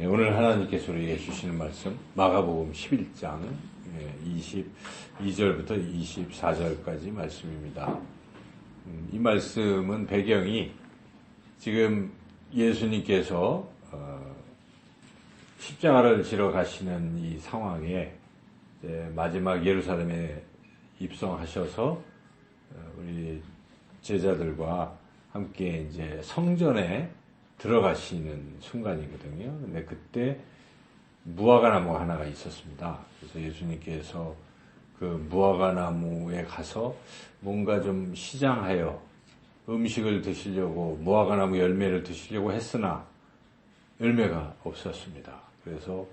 오늘 하나님께서 우리에게 주시는 말씀 마가복음 11장 22절부터 24절까지 말씀입니다. 이 말씀은 배경이 지금 예수님께서 십자가를 지러 가시는 이 상황에 마지막 예루살렘에 입성하셔서 우리 제자들과 함께 이제 성전에 들어가시는 순간이거든요. 근데 그때 무화과 나무가 하나가 있었습니다. 그래서 예수님께서 그 무화과 나무에 가서 뭔가 좀 시장하여 음식을 드시려고 무화과 나무 열매를 드시려고 했으나 열매가 없었습니다. 그래서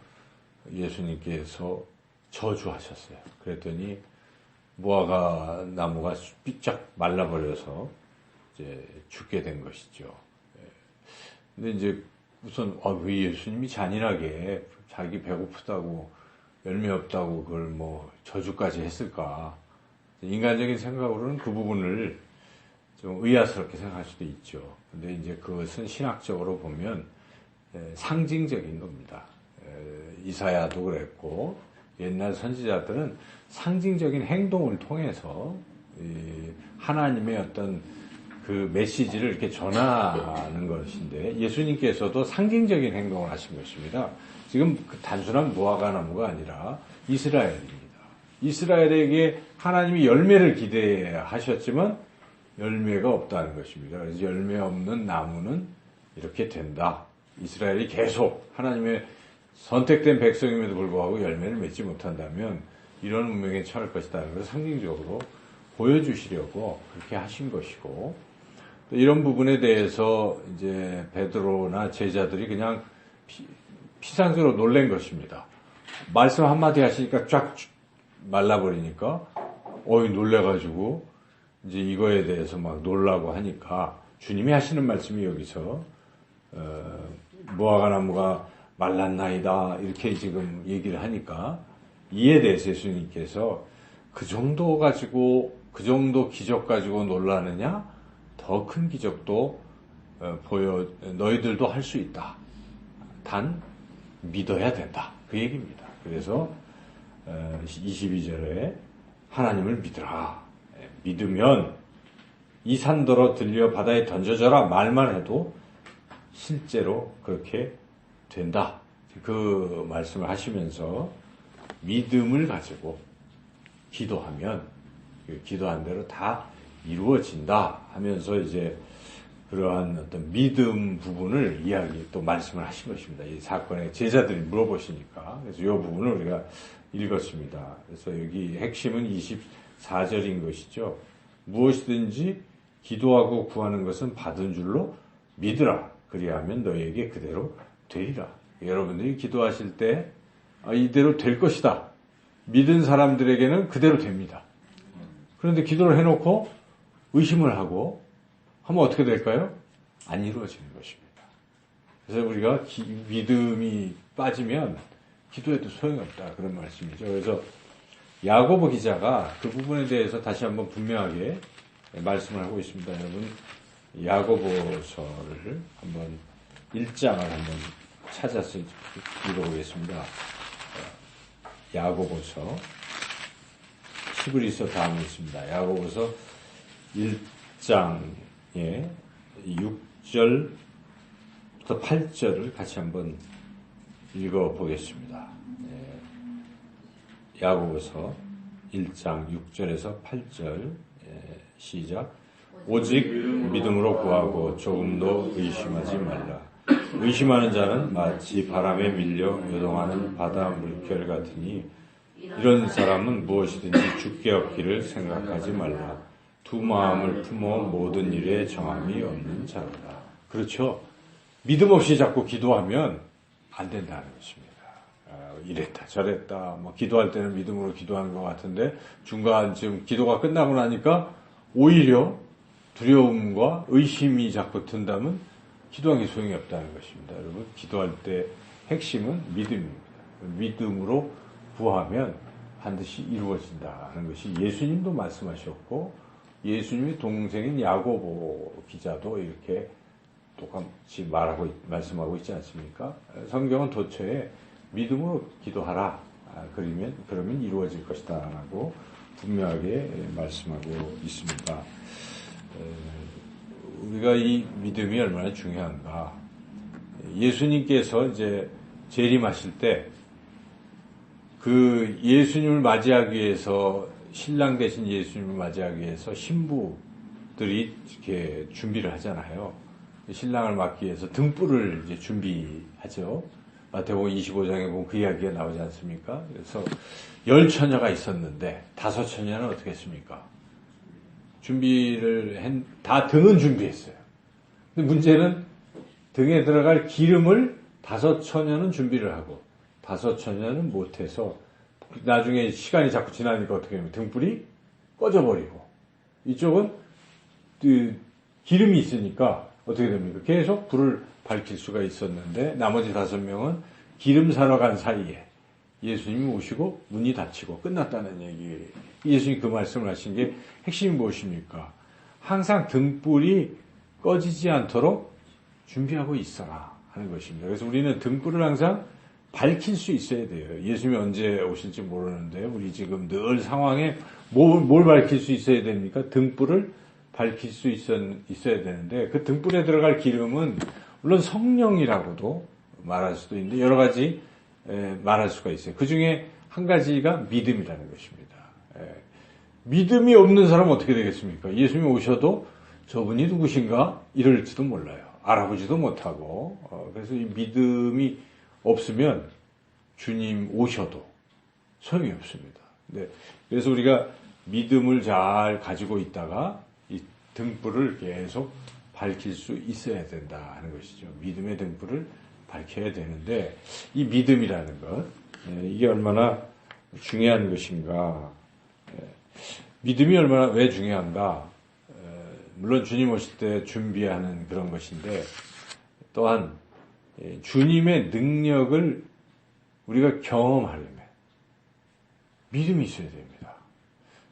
예수님께서 저주하셨어요. 그랬더니 무화과 나무가 삐짝 말라버려서 이제 죽게 된 것이죠. 근데 이제 우선 왜 예수님이 잔인하게 자기 배고프다고 열매 없다고 그걸 뭐 저주까지 했을까? 인간적인 생각으로는 그 부분을 좀 의아스럽게 생각할 수도 있죠. 근데 이제 그것은 신학적으로 보면 상징적인 겁니다. 이사야도 그랬고 옛날 선지자들은 상징적인 행동을 통해서 하나님의 어떤 그 메시지를 이렇게 전하는 것인데 예수님께서도 상징적인 행동을 하신 것입니다. 지금 그 단순한 무화과 나무가 아니라 이스라엘입니다. 이스라엘에게 하나님이 열매를 기대하셨지만 열매가 없다는 것입니다. 그래서 열매 없는 나무는 이렇게 된다. 이스라엘이 계속 하나님의 선택된 백성임에도 불구하고 열매를 맺지 못한다면 이런 운명에 처할 것이다. 그래서 상징적으로 보여주시려고 그렇게 하신 것이고 이런 부분에 대해서 이제 베드로나 제자들이 그냥 피상적으로 놀란 것입니다. 말씀 한마디 하시니까 쫙 말라버리니까 놀래가지고 이제 이거에 대해서 막 놀라고 하니까 주님이 하시는 말씀이 여기서 무화과 나무가 말랐나이다 이렇게 지금 얘기를 하니까 이에 대해서 예수님께서 그 정도 기적 가지고 놀라느냐? 더 큰 기적도 너희들도 할 수 있다. 단 믿어야 된다. 그 얘기입니다. 그래서 22절에 하나님을 믿으라. 믿으면 이 산더러 들려 바다에 던져져라 말만 해도 실제로 그렇게 된다. 그 말씀을 하시면서 믿음을 가지고 기도하면 기도한 대로 다 이루어진다 하면서 이제 그러한 어떤 믿음 부분을 또 말씀을 하신 것입니다. 이 사건에 제자들이 물어보시니까. 그래서 이 부분을 우리가 읽었습니다. 그래서 여기 핵심은 24절인 것이죠. 무엇이든지 기도하고 구하는 것은 받은 줄로 믿으라. 그리하면 너희에게 그대로 되리라. 여러분들이 기도하실 때 이대로 될 것이다. 믿은 사람들에게는 그대로 됩니다. 그런데 기도를 해놓고 의심을 하고 하면 어떻게 될까요? 안 이루어지는 것입니다. 그래서 우리가 믿음이 빠지면 기도해도 소용이 없다. 그런 말씀이죠. 그래서 야고보 기자가 그 부분에 대해서 다시 한번 분명하게 말씀을 하고 있습니다. 여러분 야고보서를 한번 1장을 한번 찾아서 읽어보겠습니다. 야고보서 히브리서 다음에 있습니다. 야고보서 1장에 6절부터 8절을 같이 한번 읽어보겠습니다. 야고보서 1장 6절에서 8절 시작. 오직 믿음으로 구하고 조금도 의심하지 말라. 의심하는 자는 마치 바람에 밀려 요동하는 바다 물결 같으니 이런 사람은 무엇이든지 죽게 얻기를 생각하지 말라. 두 마음을 품어 모든 일에 정함이 없는 자로다. 그렇죠. 믿음 없이 자꾸 기도하면 안 된다는 것입니다. 이랬다 저랬다 기도할 때는 믿음으로 기도하는 것 같은데 중간쯤 기도가 끝나고 나니까 오히려 두려움과 의심이 자꾸 든다면 기도한 게 소용이 없다는 것입니다. 여러분 기도할 때 핵심은 믿음입니다. 믿음으로 구하면 반드시 이루어진다는 것이 예수님도 말씀하셨고 예수님의 동생인 야고보 기자도 이렇게 똑같이 말씀하고 있지 않습니까? 성경은 도처에 믿음으로 기도하라. 그러면 이루어질 것이다. 라고 분명하게 말씀하고 있습니다. 우리가 이 믿음이 얼마나 중요한가. 예수님께서 이제 재림하실 때 그 예수님을 맞이하기 위해서 신랑 되신 예수님을 맞이하기 위해서 신부들이 이렇게 준비를 하잖아요. 신랑을 맞기 위해서 등불을 이제 준비하죠. 마태복음 25장에 보면 그 이야기가 나오지 않습니까? 그래서 10처녀가 있었는데 5처녀는 어떻게 했습니까? 다 등은 준비했어요. 근데 문제는 등에 들어갈 기름을 5처녀는 준비를 하고 5처녀는 못해서 나중에 시간이 자꾸 지나니까 어떻게 되면 등불이 꺼져버리고 이쪽은 기름이 있으니까 어떻게 됩니까? 계속 불을 밝힐 수가 있었는데 나머지 5명은 기름 사러 간 사이에 예수님이 오시고 문이 닫히고 끝났다는 얘기예요. 예수님이 그 말씀을 하신 게 핵심이 무엇입니까? 항상 등불이 꺼지지 않도록 준비하고 있어라 하는 것입니다. 그래서 우리는 등불을 항상 밝힐 수 있어야 돼요. 예수님이 언제 오실지 모르는데 우리 지금 늘 상황에 뭘 밝힐 수 있어야 됩니까? 등불을 밝힐 수 있어야 되는데 그 등불에 들어갈 기름은 물론 성령이라고도 말할 수도 있는데 여러 가지 말할 수가 있어요. 그 중에 한 가지가 믿음이라는 것입니다. 믿음이 없는 사람은 어떻게 되겠습니까? 예수님이 오셔도 저분이 누구신가? 이럴지도 몰라요. 알아보지도 못하고. 그래서 이 믿음이 없으면 주님 오셔도 소용이 없습니다. 그래서 우리가 믿음을 잘 가지고 있다가 이 등불을 계속 밝힐 수 있어야 된다 하는 것이죠. 믿음의 등불을 밝혀야 되는데 이 믿음이라는 것, 이게 얼마나 중요한 것인가. 믿음이 얼마나 왜 중요한가. 물론 주님 오실 때 준비하는 그런 것인데 또한 주님의 능력을 우리가 경험하려면 믿음이 있어야 됩니다.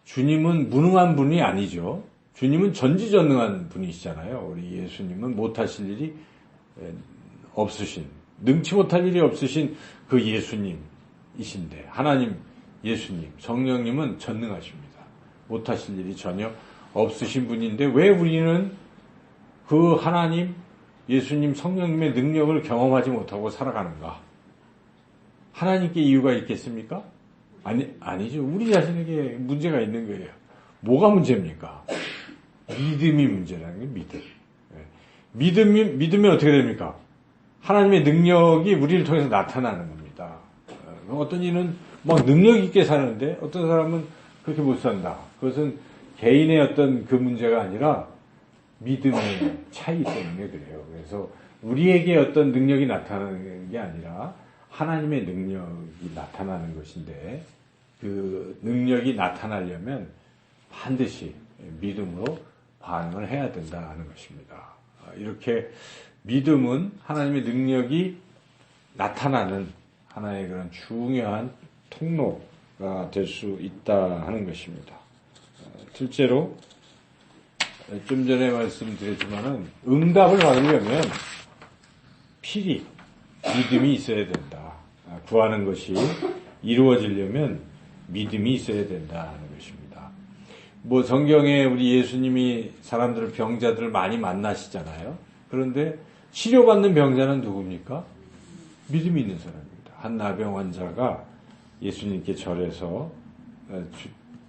주님은 무능한 분이 아니죠. 주님은 전지전능한 분이시잖아요. 우리 예수님은 못하실 일이 없으신, 능치 못할 일이 없으신 그 예수님이신데 하나님 예수님, 성령님은 전능하십니다. 못하실 일이 전혀 없으신 분인데 왜 우리는 그 하나님 예수님 성령님의 능력을 경험하지 못하고 살아가는가? 하나님께 이유가 있겠습니까? 아니죠. 우리 자신에게 문제가 있는 거예요. 뭐가 문제입니까? 믿음이 문제라는 게 믿음이 어떻게 됩니까? 하나님의 능력이 우리를 통해서 나타나는 겁니다. 어떤 이는 막 능력 있게 사는데 어떤 사람은 그렇게 못 산다. 그것은 개인의 어떤 그 문제가 아니라 믿음의 차이 때문에 그래요. 그래서 우리에게 어떤 능력이 나타나는 게 아니라 하나님의 능력이 나타나는 것인데 그 능력이 나타나려면 반드시 믿음으로 반응을 해야 된다는 것입니다. 이렇게 믿음은 하나님의 능력이 나타나는 하나의 그런 중요한 통로가 될 수 있다 하는 것입니다. 실제로 좀 전에 말씀드렸지만은 응답을 받으려면 필히 믿음이 있어야 된다. 구하는 것이 이루어지려면 믿음이 있어야 된다 하는 것입니다. 성경에 우리 예수님이 병자들을 많이 만나시잖아요. 그런데 치료받는 병자는 누굽니까? 믿음이 있는 사람입니다. 한 나병 환자가 예수님께 절해서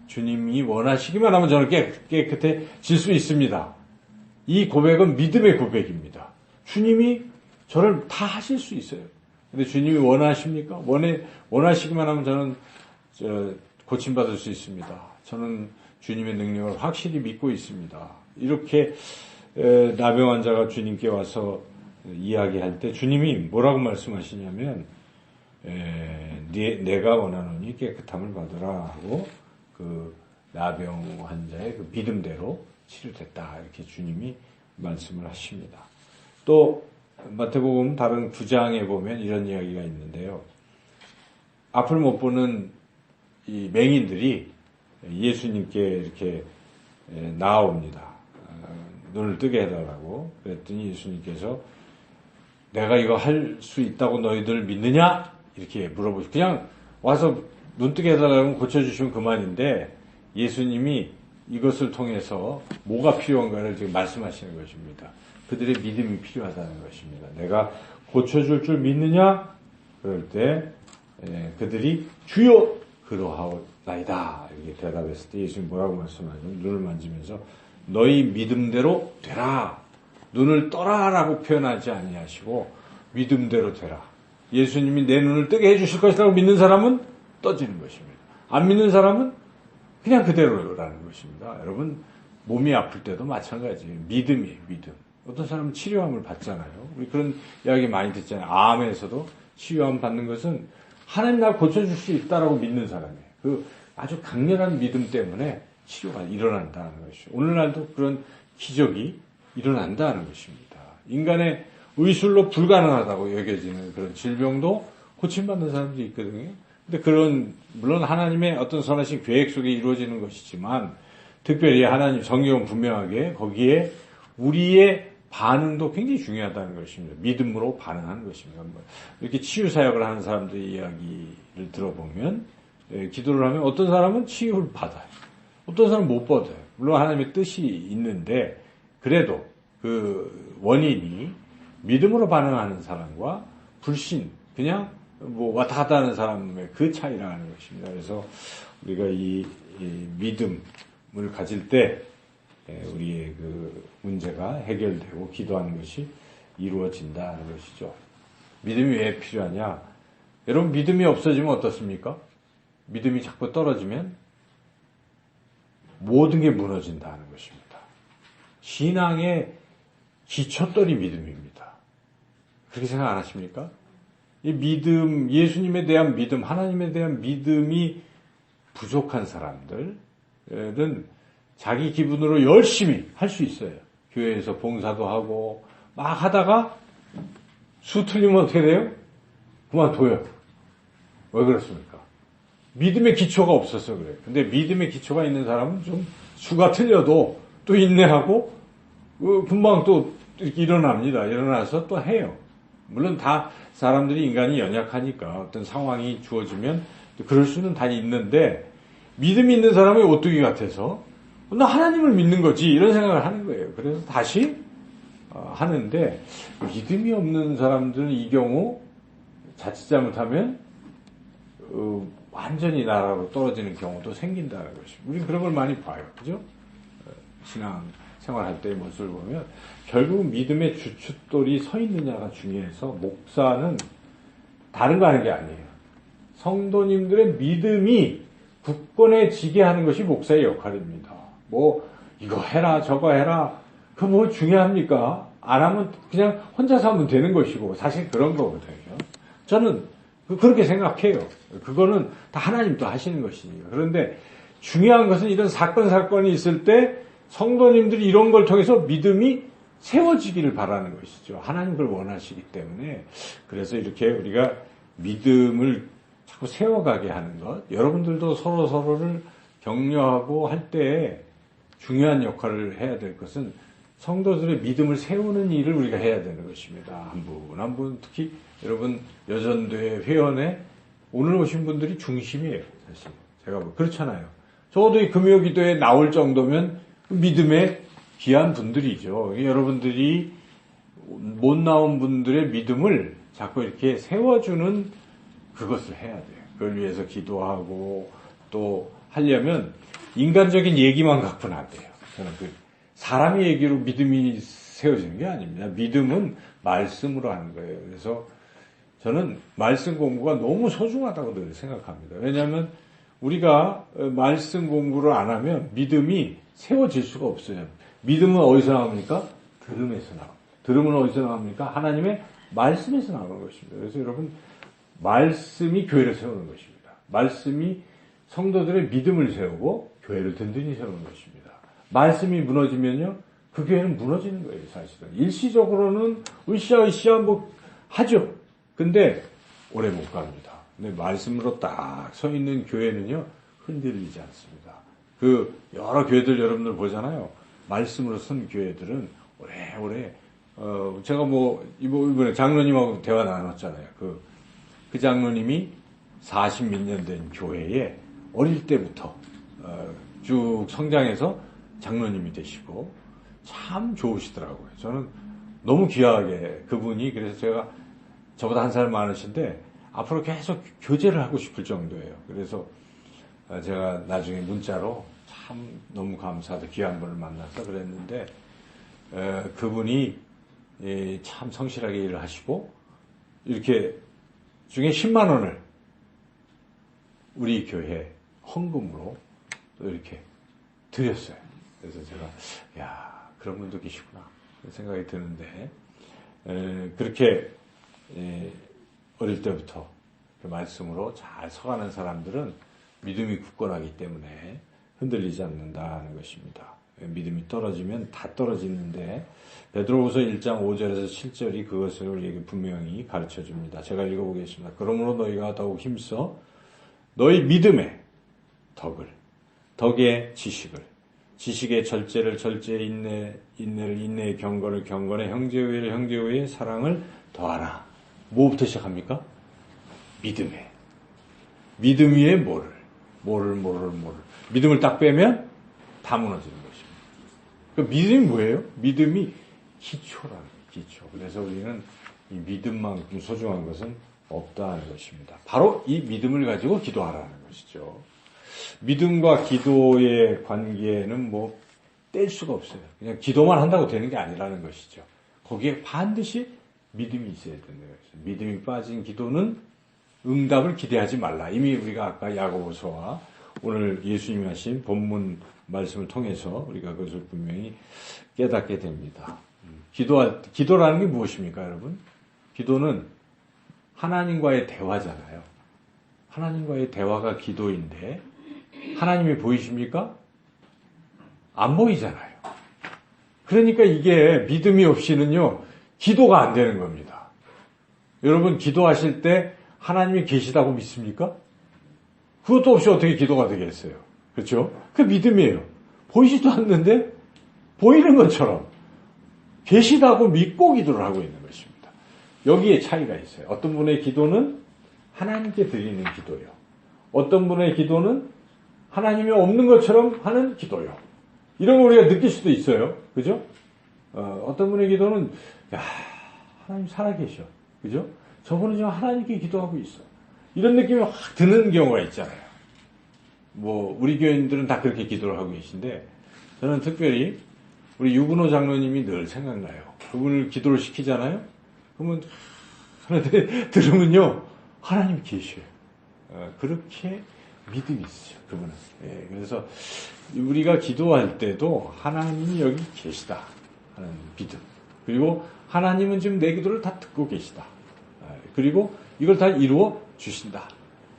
주님이 원하시기만 하면 저는 깨끗해질 수 있습니다. 이 고백은 믿음의 고백입니다. 주님이 저를 다 하실 수 있어요. 근데 주님이 원하십니까? 원하시기만 하면 저는 고침받을 수 있습니다. 저는 주님의 능력을 확실히 믿고 있습니다. 이렇게 나병 환자가 주님께 와서 이야기할 때 주님이 뭐라고 말씀하시냐면 내가 원하노니 깨끗함을 받으라 하고 그 나병 환자의 그 믿음대로 치료됐다 이렇게 주님이 말씀을 하십니다. 또 마태복음 다른 9장에 보면 이런 이야기가 있는데요. 앞을 못 보는 이 맹인들이 예수님께 이렇게 나옵니다. 눈을 뜨게 해달라고 그랬더니 예수님께서 내가 이거 할 수 있다고 너희들 믿느냐? 이렇게 물어보시고 그냥 와서 눈 뜨게 해달라고 고쳐주시면 그만인데 예수님이 이것을 통해서 뭐가 필요한가를 지금 말씀하시는 것입니다. 그들의 믿음이 필요하다는 것입니다. 내가 고쳐줄 줄 믿느냐? 그럴 때 그들이 주여 그러하오나이다 이렇게 대답했을 때 예수님 뭐라고 말씀하죠? 눈을 만지면서 너희 믿음대로 되라. 눈을 떠라라고 표현하지 아니하시고 믿음대로 되라. 예수님이 내 눈을 뜨게 해주실 것이라고 믿는 사람은 떠지는 것입니다. 안 믿는 사람은 그냥 그대로라는 것입니다. 여러분 몸이 아플 때도 마찬가지예요. 믿음이에요. 믿음. 어떤 사람은 치료함을 받잖아요. 우리 그런 이야기 많이 듣잖아요. 암에서도 치유함 받는 것은 하나님 날 고쳐줄 수 있다라고 믿는 사람이에요. 그 아주 강렬한 믿음 때문에 치료가 일어난다는 것이죠. 오늘날도 그런 기적이 일어난다는 것입니다. 인간의 의술로 불가능하다고 여겨지는 그런 질병도 고침받는 사람도 있거든요. 근데 그런 물론 하나님의 어떤 선하신 계획 속에 이루어지는 것이지만 특별히 하나님 성경은 분명하게 거기에 우리의 반응도 굉장히 중요하다는 것입니다. 믿음으로 반응하는 것입니다. 이렇게 치유 사역을 하는 사람들의 이야기를 들어보면 기도를 하면 어떤 사람은 치유를 받아요. 어떤 사람은 못 받아요. 물론 하나님의 뜻이 있는데 그래도 그 원인이 믿음으로 반응하는 사람과 불신 그냥 뭐 왔다 갔다 하는 사람의 그 차이라는 것입니다. 그래서 우리가 이 믿음을 가질 때 우리의 그 문제가 해결되고 기도하는 것이 이루어진다는 것이죠. 믿음이 왜 필요하냐? 여러분 믿음이 없어지면 어떻습니까? 믿음이 자꾸 떨어지면 모든 게 무너진다는 것입니다. 신앙의 기초돌이 믿음입니다. 그렇게 생각 안 하십니까? 이 믿음, 예수님에 대한 믿음, 하나님에 대한 믿음이 부족한 사람들은 자기 기분으로 열심히 할 수 있어요. 교회에서 봉사도 하고 막 하다가 수 틀리면 어떻게 돼요? 그만둬요. 왜 그렇습니까? 믿음의 기초가 없어서 그래요. 근데 믿음의 기초가 있는 사람은 좀 수가 틀려도 또 인내하고 금방 또 이렇게 일어납니다. 일어나서 또 해요. 물론 다 사람들이 인간이 연약하니까 어떤 상황이 주어지면 그럴 수는 다 있는데 믿음이 있는 사람이 오뚜기 같아서 나 하나님을 믿는 거지 이런 생각을 하는 거예요. 그래서 다시 하는데 믿음이 없는 사람들은 이 경우 자칫 잘못하면 완전히 나라로 떨어지는 경우도 생긴다는 것입니다. 우리는 그런 걸 많이 봐요. 그죠? 신앙 생활할 때의 모습을 보면 결국 믿음의 주춧돌이 서 있느냐가 중요해서 목사는 다른 거 하는 게 아니에요. 성도님들의 믿음이 굳건해지게 하는 것이 목사의 역할입니다. 뭐 이거 해라 저거 해라 그거 뭐 중요합니까? 안 하면 그냥 혼자서 하면 되는 것이고 사실 그런 거거든요. 저는 그렇게 생각해요. 그거는 다 하나님도 하시는 것이니까. 그런데 중요한 것은 이런 사건이 있을 때 성도님들이 이런 걸 통해서 믿음이 세워지기를 바라는 것이죠. 하나님 그걸 원하시기 때문에. 그래서 이렇게 우리가 믿음을 자꾸 세워가게 하는 것. 여러분들도 서로를 격려하고 할 때 중요한 역할을 해야 될 것은 성도들의 믿음을 세우는 일을 우리가 해야 되는 것입니다. 한 분, 특히 여러분 여전도회 회원에 오늘 오신 분들이 중심이에요. 사실 제가 뭐 그렇잖아요. 적어도 이 금요기도에 나올 정도면 믿음의 귀한 분들이죠. 여러분들이 못 나온 분들의 믿음을 자꾸 이렇게 세워주는 그것을 해야 돼요. 그걸 위해서 기도하고 또 하려면 인간적인 얘기만 갖고는 안 돼요. 저는 사람의 얘기로 믿음이 세워지는 게 아닙니다. 믿음은 말씀으로 하는 거예요. 그래서 저는 말씀 공부가 너무 소중하다고 늘 생각합니다. 왜냐하면 우리가 말씀 공부를 안 하면 믿음이 세워질 수가 없어요. 믿음은 어디서 나옵니까? 들음에서 나옵니다. 들음은 어디서 나옵니까? 하나님의 말씀에서 나오는 것입니다. 그래서 여러분 말씀이 교회를 세우는 것입니다. 말씀이 성도들의 믿음을 세우고 교회를 든든히 세우는 것입니다. 말씀이 무너지면요, 그 교회는 무너지는 거예요, 사실은. 일시적으로는 으쌰으쌰 뭐 하죠. 근데 오래 못 갑니다. 근데 말씀으로 딱 서 있는 교회는요, 흔들리지 않습니다. 그 여러 교회들 여러분들 보잖아요. 말씀으로 선 교회들은 오래오래 제가 이번에 장로님하고 대화 나눴잖아요. 그 장로님이 40몇 년 된 교회에 어릴 때부터 쭉 성장해서 장로님이 되시고 참 좋으시더라고요. 저는 너무 귀하게 그분이 그래서 제가 저보다 한 살 많으신데 앞으로 계속 교제를 하고 싶을 정도예요. 그래서 제가 나중에 문자로 참 너무 감사하다 귀한 분을 만나서 그랬는데 그분이 참 성실하게 일을 하시고 이렇게 중에 10만 원을 우리 교회 헌금으로 또 이렇게 드렸어요. 그래서 제가 야 그런 분도 계시구나 생각이 드는데 그렇게 어릴 때부터 그 말씀으로 잘 서가는 사람들은 믿음이 굳건하기 때문에 흔들리지 않는다는 것입니다. 믿음이 떨어지면 다 떨어지는데 베드로후서 1장 5절에서 7절이 그것을 우리에게 분명히 가르쳐줍니다. 제가 읽어보겠습니다. 그러므로 너희가 더욱 힘써 너희 믿음의 덕을, 덕의 지식을, 지식의 절제를 절제의 인내를 인내의 경건을 경건의 형제우애를 형제우애의 사랑을 더하라. 뭐부터 시작합니까? 믿음에. 믿음 위에 뭐를. 믿음을 딱 빼면 다 무너지는 것입니다. 그 믿음이 뭐예요? 믿음이 기초라는 기초. 그래서 우리는 이 믿음만큼 소중한 것은 없다는 것입니다. 바로 이 믿음을 가지고 기도하라는 것이죠. 믿음과 기도의 관계는 뗄 수가 없어요. 그냥 기도만 한다고 되는 게 아니라는 것이죠. 거기에 반드시 믿음이 있어야 된다는 것이죠. 믿음이 빠진 기도는 응답을 기대하지 말라. 이미 우리가 아까 야고보서와 오늘 예수님이 하신 본문 말씀을 통해서 우리가 그것을 분명히 깨닫게 됩니다. 기도라는 게 무엇입니까, 여러분? 기도는 하나님과의 대화잖아요. 하나님과의 대화가 기도인데 하나님이 보이십니까? 안 보이잖아요. 그러니까 이게 믿음이 없이는요, 기도가 안 되는 겁니다. 여러분, 기도하실 때 하나님이 계시다고 믿습니까? 그것도 없이 어떻게 기도가 되겠어요? 그렇죠? 그 믿음이에요. 보이지도 않는데 보이는 것처럼 계시다고 믿고 기도를 하고 있는 것입니다. 여기에 차이가 있어요. 어떤 분의 기도는 하나님께 드리는 기도요. 어떤 분의 기도는 하나님이 없는 것처럼 하는 기도요. 이런 거 우리가 느낄 수도 있어요. 그죠? 어떤 분의 기도는 야, 하나님 살아계셔. 그죠? 저분은 지금 하나님께 기도하고 있어. 이런 느낌이 확 드는 경우가 있잖아요. 우리 교인들은 다 그렇게 기도를 하고 계신데, 저는 특별히 우리 유근호 장로님이 늘 생각나요. 그분을 기도를 시키잖아요? 그러면, 들으면요, 하나님 계셔요. 그렇게 믿음이 있어요, 그분은. 예, 그래서 우리가 기도할 때도 하나님이 여기 계시다 하는 믿음. 그리고 하나님은 지금 내 기도를 다 듣고 계시다. 그리고 이걸 다 이루어 주신다.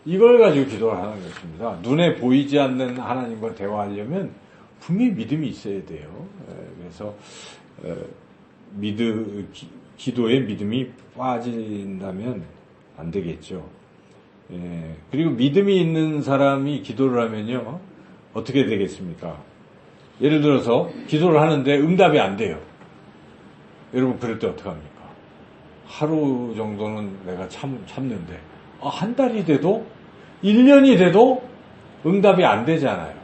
이걸 가지고 기도를 하는 것입니다. 눈에 보이지 않는 하나님과 대화하려면 분명히 믿음이 있어야 돼요. 그래서 기도에 믿음이 빠진다면 안 되겠죠. 그리고 믿음이 있는 사람이 기도를 하면요, 어떻게 되겠습니까? 예를 들어서 기도를 하는데 응답이 안 돼요. 여러분, 그럴 때 어떡합니까? 하루 정도는 내가 참는데, 한 달이 돼도, 1년이 돼도 응답이 안 되잖아요.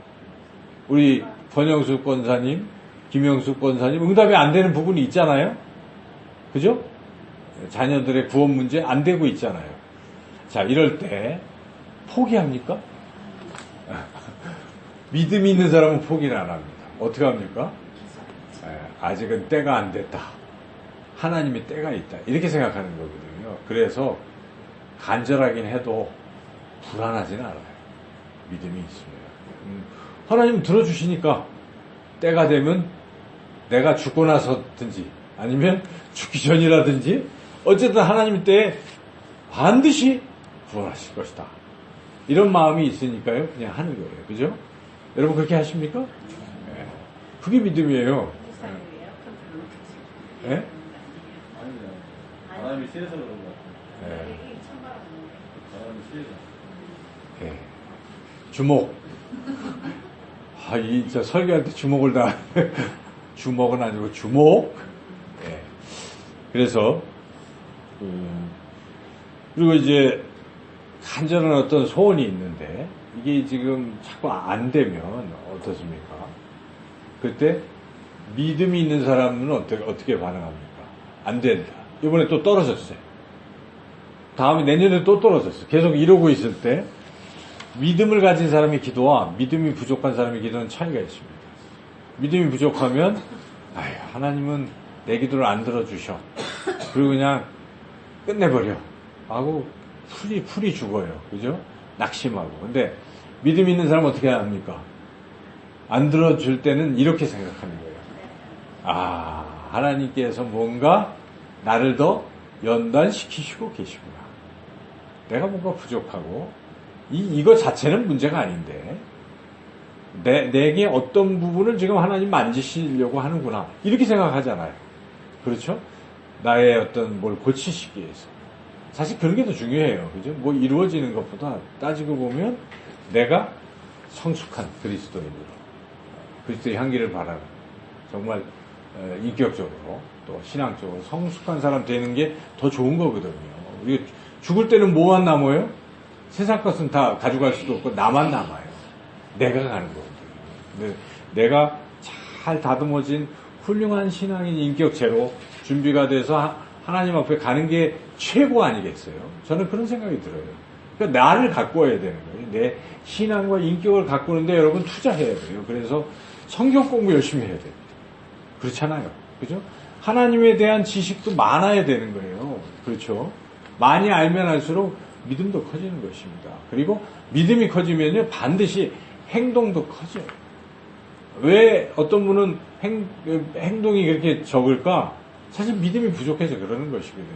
우리 권영숙 권사님, 김영숙 권사님, 응답이 안 되는 부분이 있잖아요. 그죠? 자녀들의 구원 문제 안 되고 있잖아요. 자, 이럴 때 포기합니까? 믿음이 있는 사람은 포기를 안 합니다. 어떻게 합니까? 아직은 때가 안 됐다. 하나님의 때가 있다. 이렇게 생각하는 거거든요. 그래서 간절하긴 해도 불안하진 않아요. 믿음이 있습니다. 하나님 들어주시니까 때가 되면 내가 죽고 나서든지 아니면 죽기 전이라든지 어쨌든 하나님 때에 반드시 구원하실 것이다. 이런 마음이 있으니까요. 그냥 하는 거예요. 그죠? 여러분 그렇게 하십니까? 네. 그게 믿음이에요. 네? 바람이 세서 그런 것 같아요. 네. 바람이 세서. 네. 주목. 진짜 설교할 때 주목을 다 주먹은 아니고 주목. 예. 그래서 그리고 이제 간절한 어떤 소원이 있는데 이게 지금 자꾸 안 되면 어떻습니까? 그때 믿음이 있는 사람은 어떻게 반응합니까? 안 된다. 이번에 또 떨어졌어요. 다음에 내년에 또 떨어졌어요. 계속 이러고 있을 때 믿음을 가진 사람의 기도와 믿음이 부족한 사람의 기도는 차이가 있습니다. 믿음이 부족하면 하나님은 내 기도를 안 들어주셔. 그리고 그냥 끝내버려. 하고 풀이 죽어요. 그죠? 낙심하고. 근데 믿음 있는 사람은 어떻게 합니까? 안 들어줄 때는 이렇게 생각하는 거예요. 하나님께서 뭔가 나를 더 연단시키시고 계시구나. 내가 뭔가 부족하고 이거 자체는 문제가 아닌데 내게 어떤 부분을 지금 하나님 만지시려고 하는구나. 이렇게 생각하잖아요. 그렇죠? 나의 어떤 뭘 고치시기 위해서. 사실 그런 게 더 중요해요. 그죠? 뭐 이루어지는 것보다 따지고 보면 내가 성숙한 그리스도인으로 그리스도의 향기를 바라는 정말 인격적으로 또 신앙적으로 성숙한 사람 되는 게 더 좋은 거거든요. 우리가 죽을 때는 뭐만 남아요? 세상 것은 다 가져갈 수도 없고 나만 남아요. 내가 가는 거거든요. 근데 내가 잘 다듬어진 훌륭한 신앙인 인격체로 준비가 돼서 하나님 앞에 가는 게 최고 아니겠어요? 저는 그런 생각이 들어요. 그러니까 나를 가꿔야 되는 거예요. 내 신앙과 인격을 가꾸는데 여러분 투자해야 돼요. 그래서 성경 공부 열심히 해야 됩니다. 그렇잖아요. 그죠? 하나님에 대한 지식도 많아야 되는 거예요. 그렇죠? 많이 알면 알수록 믿음도 커지는 것입니다. 그리고 믿음이 커지면요, 반드시 행동도 커져요. 왜 어떤 분은 행동이 그렇게 적을까? 사실 믿음이 부족해서 그러는 것이거든요.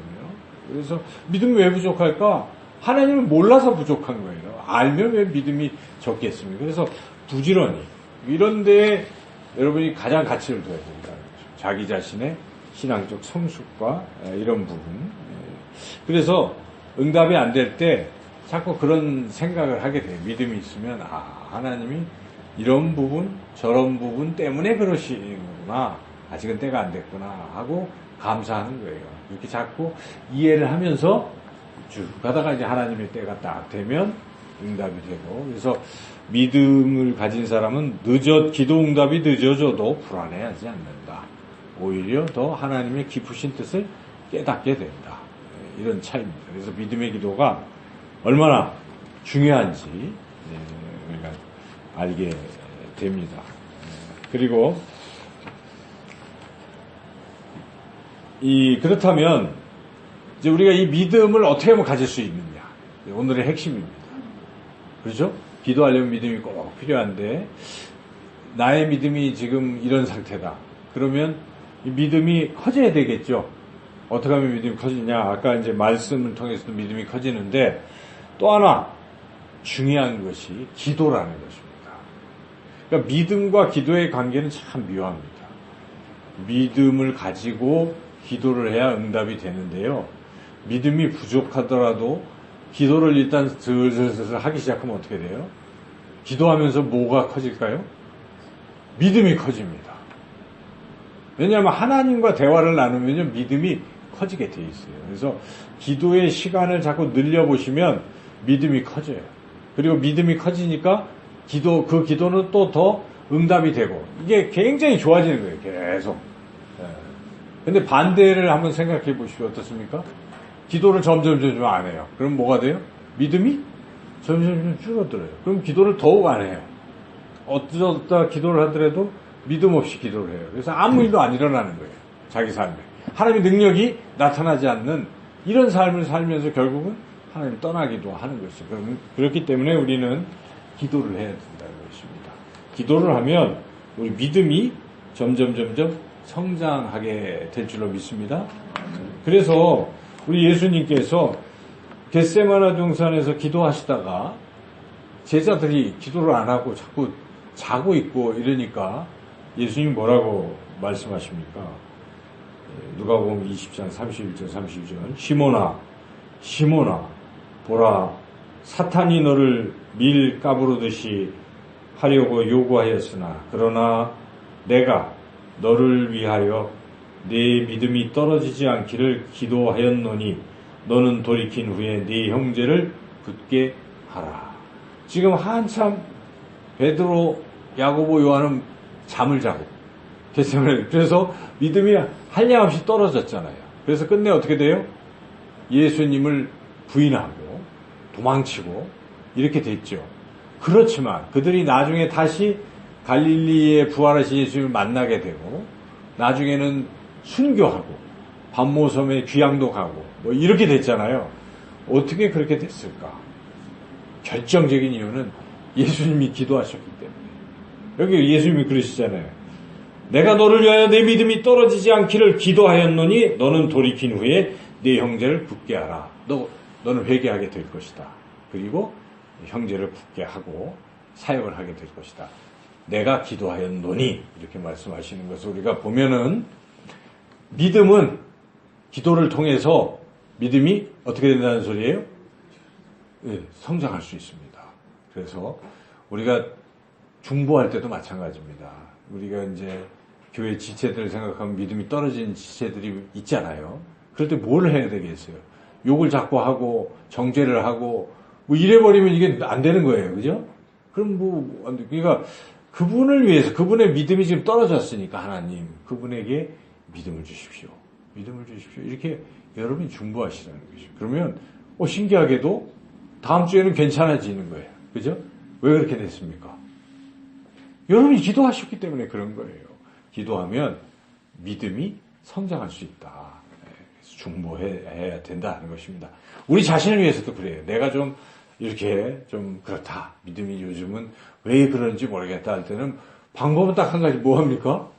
그래서 믿음이 왜 부족할까? 하나님을 몰라서 부족한 거예요. 알면 왜 믿음이 적겠습니까? 그래서 부지런히 이런 데에 여러분이 가장 가치를 둬야 된다. 자기 자신의 신앙적 성숙과 이런 부분. 그래서 응답이 안 될 때 자꾸 그런 생각을 하게 돼요. 믿음이 있으면 하나님이 이런 부분 저런 부분 때문에 그러시는구나. 아직은 때가 안 됐구나 하고 감사하는 거예요. 이렇게 자꾸 이해를 하면서 쭉 가다가 이제 하나님의 때가 딱 되면 응답이 되고, 그래서 믿음을 가진 사람은 기도 응답이 늦어져도 불안해하지 않는다. 오히려 더 하나님의 깊으신 뜻을 깨닫게 된다. 이런 차이입니다. 그래서 믿음의 기도가 얼마나 중요한지 우리가 알게 됩니다. 그리고 그렇다면 이제 우리가 이 믿음을 어떻게 하면 가질 수 있느냐, 오늘의 핵심입니다. 그렇죠? 기도하려면 믿음이 꼭 필요한데 나의 믿음이 지금 이런 상태다. 그러면 이 믿음이 커져야 되겠죠. 어떻게 하면 믿음이 커지냐? 아까 이제 말씀을 통해서도 믿음이 커지는데 또 하나 중요한 것이 기도라는 것입니다. 그러니까 믿음과 기도의 관계는 참 묘합니다. 믿음을 가지고 기도를 해야 응답이 되는데요. 믿음이 부족하더라도 기도를 일단 슬슬 하기 시작하면 어떻게 돼요? 기도하면서 뭐가 커질까요? 믿음이 커집니다. 왜냐하면 하나님과 대화를 나누면 믿음이 커지게 돼 있어요. 그래서 기도의 시간을 자꾸 늘려보시면 믿음이 커져요. 그리고 믿음이 커지니까 그 기도는 또 더 응답이 되고, 이게 굉장히 좋아지는 거예요. 계속. 근데 반대를 한번 생각해 보시면 어떻습니까? 기도를 점점 안 해요. 그럼 뭐가 돼요? 믿음이 점점 줄어들어요. 그럼 기도를 더욱 안 해요. 어쩌다 기도를 하더라도 믿음 없이 기도를 해요. 그래서 아무 일도 안 일어나는 거예요. 자기 삶에. 하나님의 능력이 나타나지 않는 이런 삶을 살면서 결국은 하나님 떠나기도 하는 것이죠. 그렇기 때문에 우리는 기도를 해야 된다는 것입니다. 기도를 하면 우리 믿음이 점점 성장하게 될 줄로 믿습니다. 그래서 우리 예수님께서 겟세마네 동산에서 기도하시다가 제자들이 기도를 안 하고 자꾸 자고 있고 이러니까 예수님이 뭐라고 말씀하십니까? 누가복음 20장 31절 32절 시몬아 보라, 사탄이 너를 밀 까부르듯이 하려고 요구하였으나 그러나 내가 너를 위하여 네 믿음이 떨어지지 않기를 기도하였노니 너는 돌이킨 후에 네 형제를 굳게 하라. 지금 한참 베드로, 야고보, 요한은 잠을 자고 겟세마네. 그래서 믿음이 한량없이 떨어졌잖아요. 그래서 끝내 어떻게 돼요? 예수님을 부인하고 도망치고 이렇게 됐죠. 그렇지만 그들이 나중에 다시 갈릴리에 부활하신 예수님을 만나게 되고 나중에는 순교하고 반모섬에 귀향도 가고 뭐 이렇게 됐잖아요. 어떻게 그렇게 됐을까? 결정적인 이유는 예수님이 기도하셨기 때문에. 여기 예수님이 그러시잖아요. 내가 너를 위하여 내 믿음이 떨어지지 않기를 기도하였노니 너는 돌이킨 후에 네 형제를 굳게 하라. 너는 회개하게 될 것이다. 그리고 형제를 굳게 하고 사역을 하게 될 것이다. 내가 기도하였노니 이렇게 말씀하시는 것을 우리가 보면은 믿음은 기도를 통해서 믿음이 어떻게 된다는 소리예요? 네, 성장할 수 있습니다. 그래서 우리가 중보할 때도 마찬가지입니다. 우리가 이제 교회 지체들을 생각하면 믿음이 떨어진 지체들이 있잖아요. 그럴 때 뭘 해야 되겠어요? 욕을 자꾸 하고 정죄를 하고 뭐 이래버리면 이게 안 되는 거예요. 그죠? 그럼 뭐 안 돼. 그러니까 그분을 위해서 그분의 믿음이 지금 떨어졌으니까 하나님 그분에게 믿음을 주십시오. 믿음을 주십시오. 이렇게 여러분이 중보하시라는 것이죠. 그러면 신기하게도 다음 주에는 괜찮아지는 거예요. 그죠? 왜 그렇게 됐습니까? 여러분이 기도하셨기 때문에 그런 거예요. 기도하면 믿음이 성장할 수 있다. 그래서 중보해야 된다는 것입니다. 우리 자신을 위해서도 그래요. 내가 좀 이렇게 좀 그렇다. 믿음이 요즘은 왜 그런지 모르겠다 할 때는 방법은 딱 한 가지 뭐 합니까?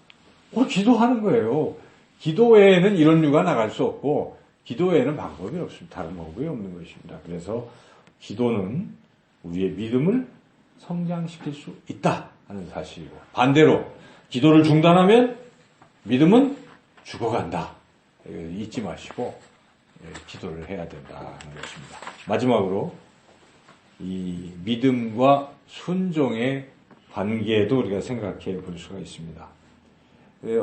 기도하는 거예요. 기도 외에는 이런 류가 나갈 수 없고 기도 외에는 방법이 없습니다. 다른 방법이 없는 것입니다. 그래서 기도는 우리의 믿음을 성장시킬 수 있다 하는 사실이고 반대로 기도를 중단하면 믿음은 죽어간다. 잊지 마시고 기도를 해야 된다는 것입니다. 마지막으로 이 믿음과 순종의 관계도 우리가 생각해 볼 수가 있습니다.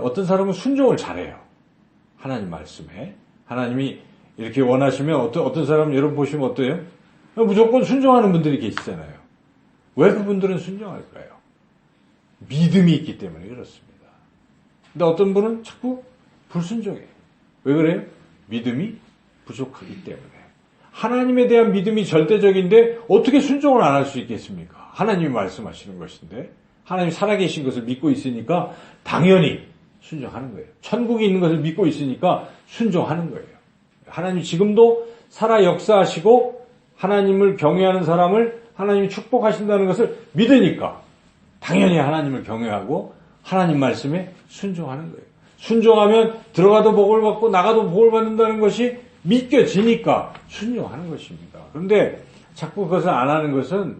어떤 사람은 순종을 잘해요. 하나님 말씀에. 하나님이 이렇게 원하시면 어떤 사람은 여러분 보시면 어때요? 무조건 순종하는 분들이 계시잖아요. 왜 그분들은 순종할까요? 믿음이 있기 때문에 그렇습니다. 근데 어떤 분은 자꾸 불순종해요. 왜 그래요? 믿음이 부족하기 때문에. 하나님에 대한 믿음이 절대적인데 어떻게 순종을 안 할 수 있겠습니까? 하나님이 말씀하시는 것인데 하나님 살아계신 것을 믿고 있으니까 당연히 순종하는 거예요. 천국이 있는 것을 믿고 있으니까 순종하는 거예요. 하나님이 지금도 살아 역사하시고 하나님을 경외하는 사람을 하나님이 축복하신다는 것을 믿으니까 당연히 하나님을 경외하고 하나님 말씀에 순종하는 거예요. 순종하면 들어가도 복을 받고 나가도 복을 받는다는 것이 믿겨지니까 순종하는 것입니다. 그런데 자꾸 그것을 안 하는 것은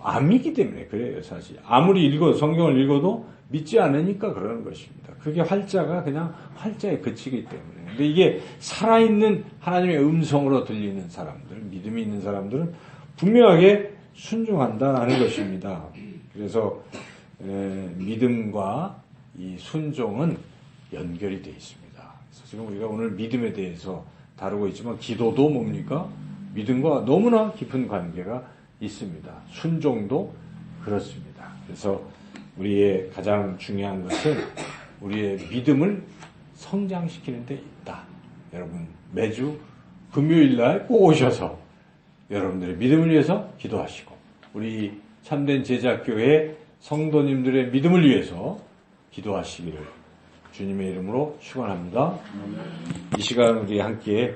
안 믿기 때문에 그래요, 사실. 아무리 성경을 읽어도 믿지 않으니까 그러는 것입니다. 그게 활자가 그냥 활자에 그치기 때문에. 근데 이게 살아있는 하나님의 음성으로 들리는 사람들, 믿음이 있는 사람들은 분명하게 순종한다는 것입니다. 그래서 믿음과 이 순종은 연결이 되어 있습니다. 그래서 지금 우리가 오늘 믿음에 대해서 다루고 있지만 기도도 뭡니까? 믿음과 너무나 깊은 관계가 있습니다. 순종도 그렇습니다. 그래서 우리의 가장 중요한 것은 우리의 믿음을 성장시키는 데 있다. 여러분 매주 금요일날 꼭 오셔서 여러분들의 믿음을 위해서 기도하시고 우리 참된 제자교회 성도님들의 믿음을 위해서 기도하시기를 주님의 이름으로 축원합니다. 이 시간 우리 함께